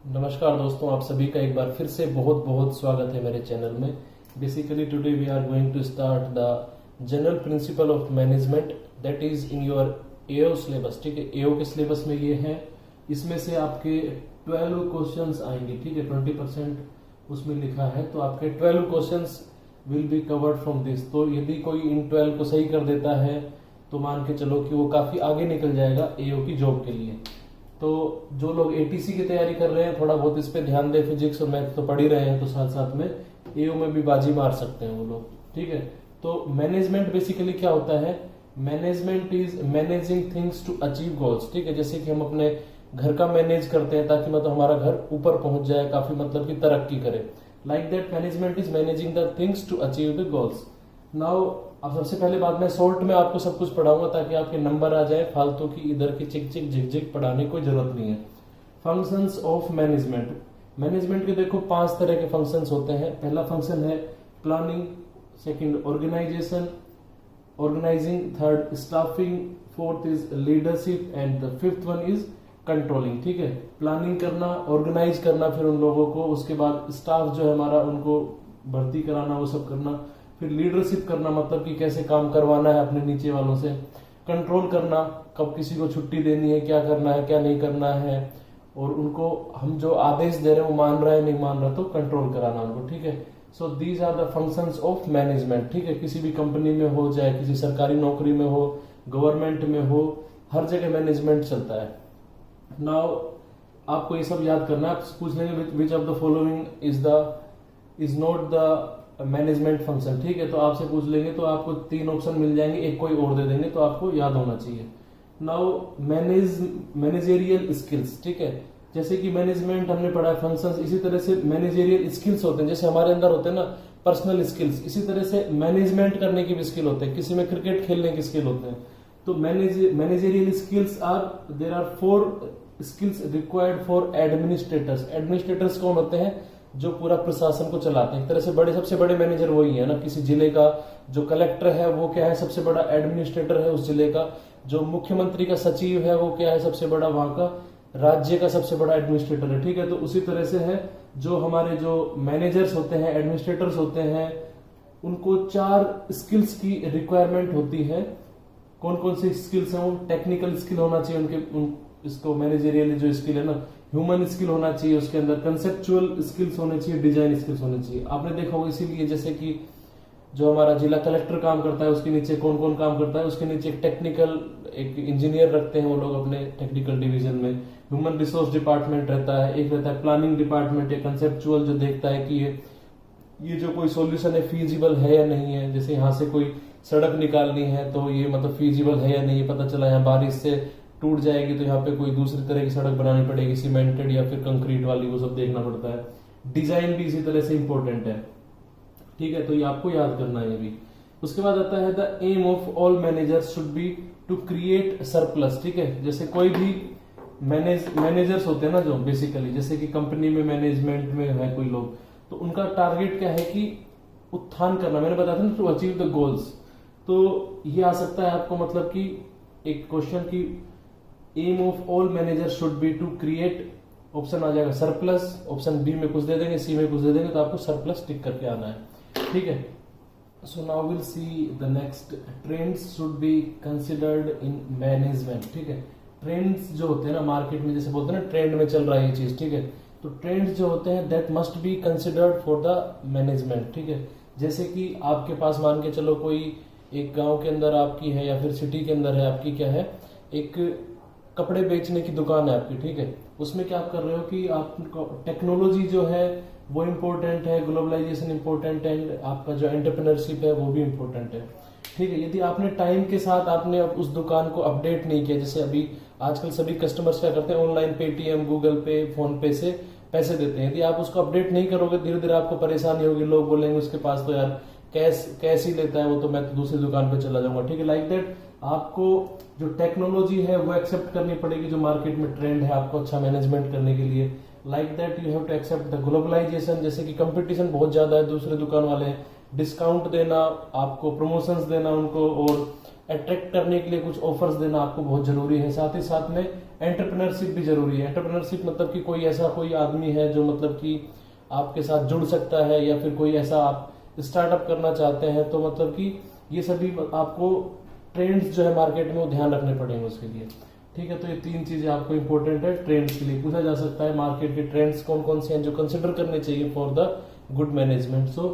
नमस्कार दोस्तों, आप सभी का एक बार फिर से बहुत बहुत स्वागत है मेरे चैनल में। Basically today we are going to start the general principle of management that is in your AO syllabus. ठीक है, एओ के सिलेबस में ये है। इसमें से आपके 12 क्वेश्चंस आएंगे। ठीक है, 20% उसमें लिखा है, तो आपके 12 questions will be covered from this. तो यदि कोई इन 12 को सही कर देता है तो मान के चलो कि वो काफी आगे निकल जाएगा एओ की जॉब के लिए। तो जो लोग एटीसी की तैयारी कर रहे हैं थोड़ा बहुत इस पे ध्यान दें। फिजिक्स और मैथ तो पढ़ ही रहे हैं, तो साथ साथ में एओ में भी बाजी मार सकते हैं वो लोग। ठीक है, तो मैनेजमेंट बेसिकली क्या होता है? Management is managing things to achieve goals. ठीक है, जैसे कि हम अपने घर का मैनेज करते हैं ताकि मतलब हमारा घर ऊपर पहुंच जाए, काफी मतलब की तरक्की करे। Like that management is managing the things to achieve the goals. Now अब सबसे पहले बात, मैं शॉर्ट में आपको सब कुछ पढ़ाऊंगा ताकि आपके नंबर आ जाए। फालतू की इधर की चिक चिक झिक झिक पढ़ाने की कोई जरूरत नहीं है। Functions of management. मैनेजमेंट के देखो 5 तरह के फंक्शंस होते हैं। पहला फंक्शन है planning, second organisation organising, third staffing, fourth is leadership and the fifth one is controlling. ठीक है, प्लानिंग करना, ऑर्गेनाइज करना फिर उन लोगों को, उसके बाद स्टाफ जो है हमारा उनको भर्ती कराना, वो सब करना, फिर लीडरशिप करना मतलब कि कैसे काम करवाना है अपने नीचे वालों से, कंट्रोल करना, कब किसी को छुट्टी देनी है, क्या करना है क्या नहीं करना है, और उनको हम जो आदेश दे रहे हैं वो मान रहा है नहीं मान रहा तो कंट्रोल कराना उनको। ठीक है, so these are the functions of management. ठीक है, किसी भी कंपनी में हो, चाहे किसी सरकारी नौकरी में हो, गवर्नमेंट में हो, हर जगह मैनेजमेंट चलता है। नाउ आपको ये सब याद करना है। आप पूछ लेंगे which of the following is not the management function. ठीक है, तो आपसे पूछ लेंगे तो आपको 3 ऑप्शन मिल जाएंगे, एक कोई और दे देंगे, तो आपको याद होना चाहिए। Now managerial skills. ठीक है, जैसे कि मैनेजमेंट हमने पढ़ा है फंक्शंस, इसी तरह से मैनेजेरियल स्किल्स होते हैं। जैसे हमारे अंदर होते हैं ना पर्सनल स्किल्स, इसी तरह से मैनेजमेंट करने की भी स्किल होते हैं। किसी में क्रिकेट खेलने की स्किल होते हैं। तो managerial skills there are 4 skills required for administrators. Administrators कौन होते हैं? जो पूरा प्रशासन को चलाते हैं। एक तरह से बड़े, सबसे बड़े मैनेजर वही है ना किसी जिले का। जो कलेक्टर है वो क्या है? सबसे बड़ा एडमिनिस्ट्रेटर है उस जिले का। जो मुख्यमंत्री का सचिव है वो क्या है? सबसे बड़ा वहां का राज्य का सबसे बड़ा एडमिनिस्ट्रेटर है। ठीक है, तो उसी तरह से है जो हमारे जो मैनेजर्स होते हैं, एडमिनिस्ट्रेटर्स होते हैं, उनको 4 स्किल्स की रिक्वायरमेंट होती है। कौन कौन सी स्किल्स है? वो टेक्निकल स्किल होना चाहिए इसको मैनेजरियल जो स्किल है ना, ह्यूमन स्किल होना चाहिए उसके अंदर, कंसेप्चुअल स्किल्स होने चाहिए, डिजाइन स्किल्स होने चाहिए। आपने देखा होगा इसीलिए जैसे कि जो हमारा जिला कलेक्टर काम करता है उसके नीचे कौन कौन काम करता है? उसके नीचे एक टेक्निकल, एक इंजीनियर रखते हैं वो लोग अपने टेक्निकल डिवीजन में। ह्यूमन रिसोर्स डिपार्टमेंट रहता है, एक रहता है प्लानिंग डिपार्टमेंट या कंसेप्चुअल, जो देखता है कि ये जो कोई सॉल्यूशन है फीजिबल है या नहीं है। जैसे यहाँ से कोई सड़क निकालनी है तो ये मतलब फीजिबल है या नहीं, पता चला यहाँ बारिश से टूट जाएगी तो यहाँ पे कोई दूसरी तरह की सड़क बनानी पड़ेगी, सीमेंटेड या फिर कंक्रीट वाली, वो सब देखना पड़ता है। डिजाइन भी इसी तरह से इंपॉर्टेंट है। ठीक है, तो ये आपको याद करना है ये भी। उसके बाद आता है the aim of all managers should be to create surplus. ठीक है, जैसे कोई भी मैनेजर्स होते हैं ना जो बेसिकली, जैसे कि कंपनी में मैनेजमेंट में है कोई लोग, तो उनका टारगेट क्या है कि उत्थान करना। मैंने बताया था ना, टू अचीव द गोल्स। तो ये आ सकता है आपको मतलब कि एक क्वेश्चन की aim of all manager should be to create, option आ जाएगा सरप्लस, ऑप्शन बी में कुछ दे देंगे, सी में कुछ दे देंगे, तो आपको सरप्लस टिक करके आना है। ठीक है, so now will see the next. Trends should be considered in management. ठीक है, ट्रेंड्स जो होते हैं ना मार्केट में, जैसे बोलते हैं ना ट्रेंड में चल रहा है ये चीज। ठीक है, तो ट्रेंड्स जो होते हैं that must be considered for the management. ठीक है, जैसे कि आपके पास मान के चलो कोई एक गांव के अंदर आपकी है या फिर सिटी के अंदर है आपकी, क्या है, एक कपड़े बेचने की दुकान है आपकी। ठीक है, उसमें क्या आप कर रहे हो कि आप टेक्नोलॉजी जो है वो इम्पोर्टेंट है, ग्लोबलाइजेशन इम्पोर्टेंट है, आपका जो एंटरप्रेन्योरशिप है वो भी इम्पोर्टेंट है। ठीक है, यदि आपने टाइम के साथ आपने उस दुकान को अपडेट नहीं किया, जैसे अभी आजकल सभी कस्टमर्स क्या करते हैं, ऑनलाइन पेटीएम, गूगल पे, फोन पे से पैसे देते हैं। यदि आप उसको अपडेट नहीं करोगे, धीरे धीरे आपको परेशानी होगी। लोग बोलेंगे उसके पास तो यार कैश ही लेता है वो, तो मैं तो दूसरी दुकान पे चला जाऊंगा। ठीक है, लाइक दैट आपको जो टेक्नोलॉजी है वो एक्सेप्ट करनी पड़ेगी, जो मार्केट में ट्रेंड है आपको अच्छा मैनेजमेंट करने के लिए। Like that you have to accept the globalisation, जैसे कि कंपटीशन बहुत ज्यादा है, दूसरे दुकान वाले डिस्काउंट देना, आपको प्रमोशंस देना उनको, और अट्रैक्ट करने के लिए कुछ ऑफर्स देना आपको बहुत जरूरी है। साथ ही साथ में एंटरप्रेन्योरशिप भी जरूरी है। एंटरप्रेन्योरशिप मतलब कि कोई आदमी है जो मतलब कि आपके साथ जुड़ सकता है, या फिर कोई ऐसा आप स्टार्टअप करना चाहते हैं, तो मतलब कि ये सभी आपको ट्रेंड्स जो है मार्केट में वो ध्यान रखने पड़ेंगे उसके लिए। ठीक है, तो ये 3 चीजें आपको इंपॉर्टेंट है ट्रेंड्स के लिए। पूछा जा सकता है मार्केट के ट्रेंड्स कौन कौन से हैं जो कंसिडर करने चाहिए for the good management. So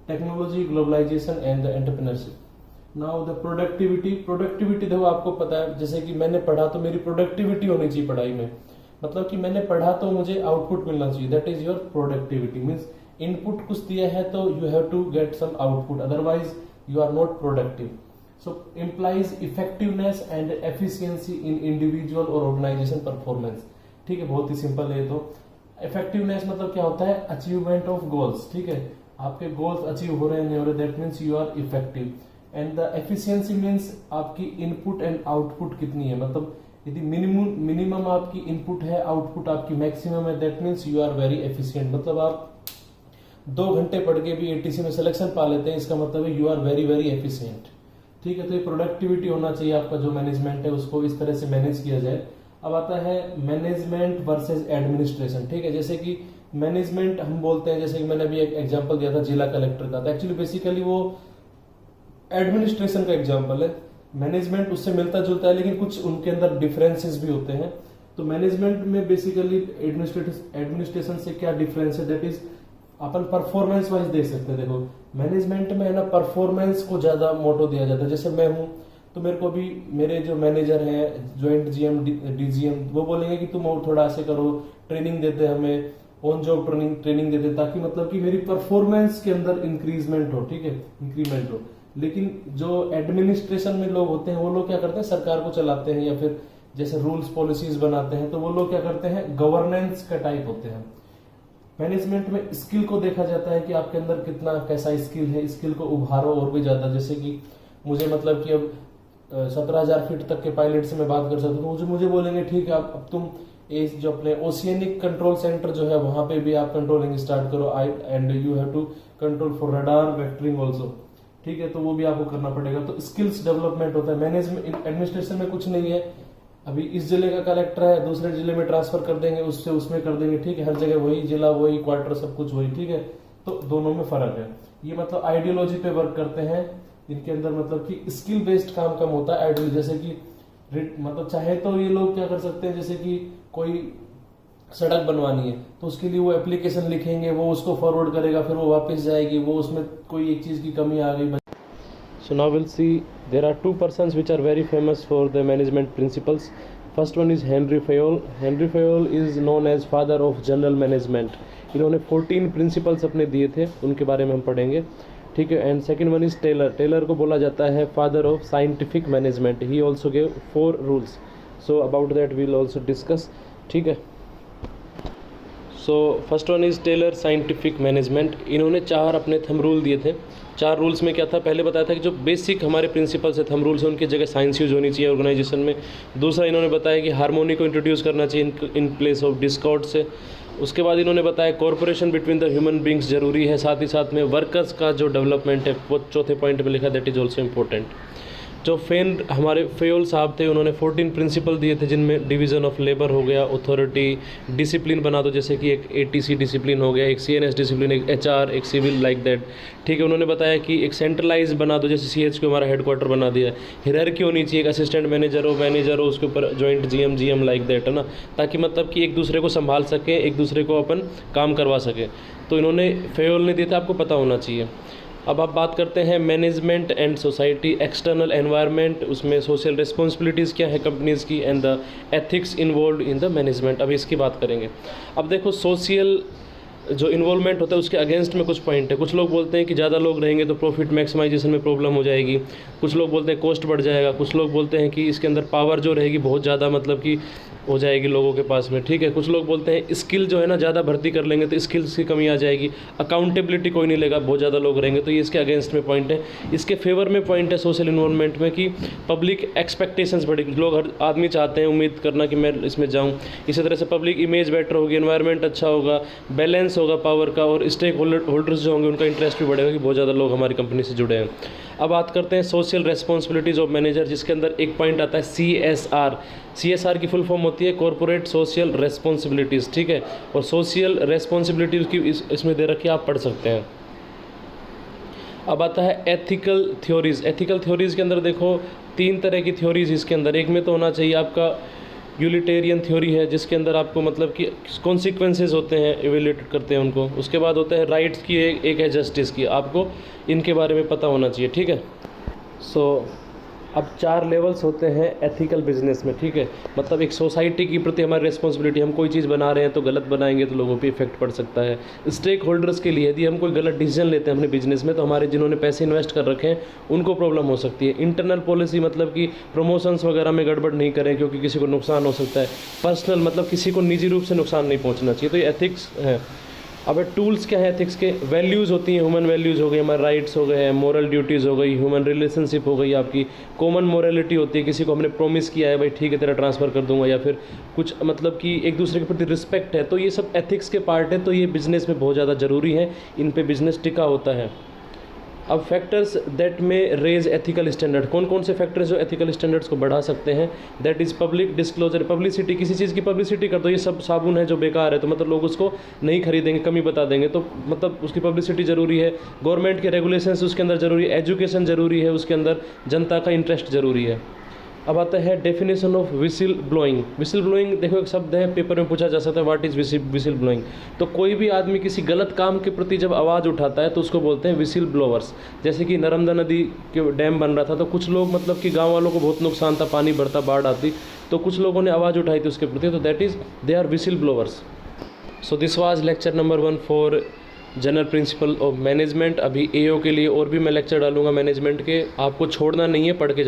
technology, globalisation and the entrepreneurship. Now the productivity देखो आपको पता है, जैसे कि मैंने पढ़ा तो मेरी प्रोडक्टिविटी होनी चाहिए पढ़ाई में, मतलब कि मैंने पढ़ा तो मुझे आउटपुट मिलना चाहिए, that is your productivity. Means input कुछ दिया है तो you have to get some output, otherwise you are not productive. So employees effectiveness and efficiency in individual और ऑर्गेनाइजेशन परफॉर्मेंस। ठीक है, बहुत ही सिंपल है। तो इफेक्टिवनेस मतलब क्या होता है, अचीवमेंट ऑफ गोल्स। ठीक है, आपके गोल्स अचीव हो रहे हैं नहीं हो रहे, that means you are effective. And the efficiency means आपकी इनपुट एंड आउटपुट कितनी है, मतलब यदि मिनिमम आपकी इनपुट है, आउटपुट आपकी मैक्सिमम है, that means you are very efficient. मतलब आप 2 घंटे पढ़ के भी एटीसी में सिलेक्शन पा लेते हैं, इसका मतलब है you are very very efficient. ठीक है, तो ये प्रोडक्टिविटी होना चाहिए आपका जो मैनेजमेंट है उसको इस तरह से मैनेज किया जाए। अब आता है मैनेजमेंट वर्सेस एडमिनिस्ट्रेशन। ठीक है, जैसे कि मैनेजमेंट हम बोलते हैं, जैसे कि मैंने अभी एक एग्जांपल दिया था जिला कलेक्टर का, तो एक्चुअली बेसिकली वो एडमिनिस्ट्रेशन का एग्जांपल है। मैनेजमेंट उससे मिलता जुलता है, लेकिन कुछ उनके अंदर डिफरेंसेस भी होते हैं। तो मैनेजमेंट में बेसिकली एडमिनिस्ट्रेशन से क्या डिफरेंस है, that is upon performance wise देख सकते हैं। देखो मैनेजमेंट में है ना, परफॉर्मेंस को ज्यादा मोटो दिया जाता है। जैसे मैं हूं तो मेरे को भी मेरे जो मैनेजर हैं, ज्वाइंट जीएम, डीजीएम, वो बोलेंगे कि तुम और थोड़ा ऐसे करो, ट्रेनिंग देते हमें, ऑन जॉब ट्रेनिंग देते, ताकि मतलब कि मेरी परफॉर्मेंस के अंदर इंक्रीजमेंट हो। ठीक है, इंक्रीमेंट हो। लेकिन जो एडमिनिस्ट्रेशन में लोग होते हैं वो लोग क्या करते हैं, सरकार को चलाते हैं या फिर जैसे रूल्स पॉलिसीज बनाते हैं, तो वो लोग क्या करते हैं, गवर्नेंस का टाइप होते हैं। मैनेजमेंट में स्किल को देखा जाता है कि आपके अंदर कितना कैसा स्किल है, स्किल को उभारो और भी ज्यादा। जैसे कि मुझे मतलब कि अब 17,000 फीट तक के पायलट से मैं बात कर सकता हूँ, तो मुझे बोलेंगे ठीक है अब तुम जो अपने ओशियनिक कंट्रोल सेंटर जो है वहां पे भी आप कंट्रोलिंग स्टार्ट करो, and you have to control for radar vectoring also. ठीक है, तो वो भी आपको करना पड़ेगा। तो स्किल्स डेवलपमेंट होता है। मैनेजमेंट एडमिनिस्ट्रेशन में कुछ नहीं है, अभी इस जिले का कलेक्टर है दूसरे जिले में ट्रांसफर कर देंगे, उससे उसमें कर देंगे। ठीक है, हर जगह वही जिला, वही क्वार्टर, सब कुछ वही। ठीक है, तो दोनों में फर्क है। ये मतलब आइडियोलॉजी पे वर्क करते हैं, इनके अंदर मतलब कि स्किल बेस्ड काम कम होता है। आइडियोलॉजी जैसे कि मतलब चाहे तो ये लोग क्या कर सकते हैं, जैसे कि कोई सड़क बनवानी है तो उसके लिए वो एप्लीकेशन लिखेंगे, वो उसको फॉरवर्ड करेगा, फिर वो वापस जाएगी, वो उसमें कोई एक चीज की कमी आ गई। So now we'll see there are 2 persons which are very famous for the management principles. First one is Henry Fayol. Henry Fayol is known as father of general management. इन्होंने 14 प्रिंसिपल्स अपने दिए थे, उनके बारे में हम पढ़ेंगे। ठीक है, and second one is Taylor. Taylor को बोला जाता है father of scientific management. He also gave 4 rules, so about that we'll also discuss. ठीक है, so first one is Taylor scientific management. इन्होंने 4 अपने थंब रूल दिए थे। 4 रूल्स में क्या था, पहले बताया था कि जो बेसिक हमारे प्रिंसिपल्स है, थंब रूल्स है, उनकी जगह साइंस यूज होनी चाहिए ऑर्गेनाइजेशन में। दूसरा इन्होंने बताया कि हार्मोनी को इंट्रोड्यूस करना चाहिए इन प्लेस ऑफ डिस्कॉर्ड से। उसके बाद इन्होंने बताया corporation between the human beings जरूरी है, साथ ही साथ में वर्कर्स का जो डेवलपमेंट है वो चौथे पॉइंट में लिखा, दैट इज ऑल्सो इम्पोर्टेंट। जो हमारे फेयोल साहब थे, उन्होंने 14 प्रिंसिपल दिए थे, जिनमें डिवीज़न ऑफ लेबर हो गया, अथॉरिटी, डिसिप्लिन बना दो, जैसे कि एक एटीसी डिसिप्लिन हो गया, एक सीएनएस डिसिप्लिन, एक एचआर, एक सिविल, लाइक दैट। ठीक है, उन्होंने बताया कि एक सेंट्रलाइज बना दो, जैसे सीएच को हमारा हेडक्वार्टर बना दिया। हियरार्की होनी चाहिए, एक असिस्टेंट मैनेजर हो, उसके ऊपर जॉइंट जीएम लाइक दैट, है ना, ताकि मतलब कि एक दूसरे को संभाल सकें, एक दूसरे को अपन काम करवा सकें। तो इन्होंने फेयोल ने दिया था, आपको पता होना चाहिए। अब आप बात करते हैं management and society, external environment, उसमें सोशल रिस्पॉन्सिबिलिटीज़ क्या है कंपनीज़ की, and the ethics involve in the management. अब इसकी बात करेंगे। अब देखो सोशल जो इन्वॉल्वमेंट होता है उसके अगेंस्ट में कुछ पॉइंट है। कुछ लोग बोलते हैं कि ज़्यादा लोग रहेंगे तो प्रॉफिट मैक्सिमाइजेशन में प्रॉब्लम हो जाएगी, कुछ लोग बोलते हैं कॉस्ट बढ़ जाएगा, कुछ लोग बोलते हैं कि इसके अंदर पावर जो रहेगी बहुत ज़्यादा मतलब कि हो जाएगी लोगों के पास में। ठीक है, कुछ लोग बोलते हैं स्किल जो है ना ज़्यादा भर्ती कर लेंगे तो स्किल्स की कमी आ जाएगी, अकाउंटेबिलिटी कोई नहीं लेगा, बहुत ज़्यादा लोग रहेंगे, तो ये इसके अगेंस्ट में पॉइंट है। इसके फेवर में पॉइंट है सोशल इन्वॉल्वमेंट में कि पब्लिक एक्सपेक्टेशंस बढ़ेगी, लोग हर आदमी चाहते हैं, उम्मीद करना कि मैं इसमें जाऊँ। इसी तरह से पब्लिक इमेज बेटर होगी, एनवायरनमेंट अच्छा होगा, बैलेंस बैलेंस होगा पावर का, और स्टेक होल्डर्स जो होंगे उनका इंटरेस्ट भी बढ़ेगा कि बहुत ज़्यादा लोग हमारी कंपनी से जुड़े हैं। अब बात करते हैं सोशल रेस्पॉन्सिबिलिटीज़ ऑफ मैनेजर, जिसके अंदर एक पॉइंट आता है CSR। CSR की फुल फॉर्म होती है कॉर्पोरेट सोशल रेस्पॉन्सिबिलिटीज़, ठीक है। और सोशल रेस्पॉन्सिबिलिटीज़ की इसमें दे रखी है, आप पढ़ सकते हैं। अब आता है एथिकल थ्योरीज़। एथिकल थ्योरीज़ के अंदर देखो 3 तरह की थ्योरीज़ इसके अंदर। एक में तो होना चाहिए आपका यूटिलिटेरियन थ्योरी है, जिसके अंदर आपको मतलब कि कॉन्सिक्वेंसेस होते हैं, एवेल्यूएट करते हैं उनको। उसके बाद होता है राइट्स की, एक है जस्टिस की। आपको इनके बारे में पता होना चाहिए, ठीक है। अब 4 लेवल्स होते हैं एथिकल बिजनेस में, ठीक है। मतलब एक सोसाइटी के प्रति हमारी रिस्पॉन्सिबिलिटी, हम कोई चीज़ बना रहे हैं तो गलत बनाएंगे तो लोगों पे इफेक्ट पड़ सकता है। स्टेक होल्डर्स के लिए यदि हम कोई गलत डिसीजन लेते हैं अपने बिजनेस में तो हमारे जिन्होंने पैसे इन्वेस्ट कर रखे हैं उनको प्रॉब्लम हो सकती है। इंटरनल पॉलिसी मतलब कि प्रमोशंस वगैरह में गड़बड़ नहीं करें क्योंकि किसी को नुकसान हो सकता है। पर्सनल मतलब किसी को निजी रूप से नुकसान नहीं पहुँचना चाहिए, तो ये एथिक्स है। अब टूल्स क्या है एथिक्स के? वैल्यूज़ होती हैं, ह्यूमन वैल्यूज़ हो गई, हमारे राइट्स हो गए, मॉरल ड्यूटीज़ हो गई, ह्यूमन रिलेशनशिप हो गई आपकी। कॉमन मोरालिटी होती है, किसी को हमने प्रॉमिस किया है भाई ठीक है तेरा ट्रांसफ़र कर दूंगा, या फिर कुछ मतलब कि एक दूसरे के प्रति रिस्पेक्ट है, तो ये सब एथिक्स के पार्ट है। तो ये बिज़नेस में बहुत ज़्यादा ज़रूरी है, इन पे बिज़नेस टिका होता है। अब फैक्टर्स दैट में रेज एथिकल स्टैंडर्ड, कौन कौन से फैक्टर्स जो एथिकल स्टैंडर्ड्स को बढ़ा सकते हैं? That is public disclosure, publicity, किसी चीज़ की पब्लिसिटी कर दो, ये सब साबुन है जो बेकार है तो मतलब लोग उसको नहीं खरीदेंगे, कमी बता देंगे, तो मतलब उसकी पब्लिसिटी ज़रूरी है। गवर्नमेंट के रेगुलेशंस उसके अंदर ज़रूरी है, एजुकेशन ज़रूरी है, उसके अंदर जनता का इंटरेस्ट ज़रूरी है। अब आता है definition of whistle blowing. Whistle blowing देखो एक शब्द है, पेपर में पूछा जा सकता है व्हाट इज़ विसिल ब्लोइंग। तो कोई भी आदमी किसी गलत काम के प्रति जब आवाज़ उठाता है तो उसको बोलते हैं विसिल ब्लोअर्स। जैसे कि नर्मदा नदी के डैम बन रहा था तो कुछ लोग मतलब कि गांव वालों को बहुत नुकसान था, पानी बढ़ता, बाढ़ आती, तो कुछ लोगों ने आवाज़ उठाई थी उसके प्रति, तो that is they are whistle blowers. So this was lecture number 1 for general principle of management. अभी AO के लिए और भी मैं लेक्चर डालूंगा मैनेजमेंट के, आपको छोड़ना नहीं है, पढ़ के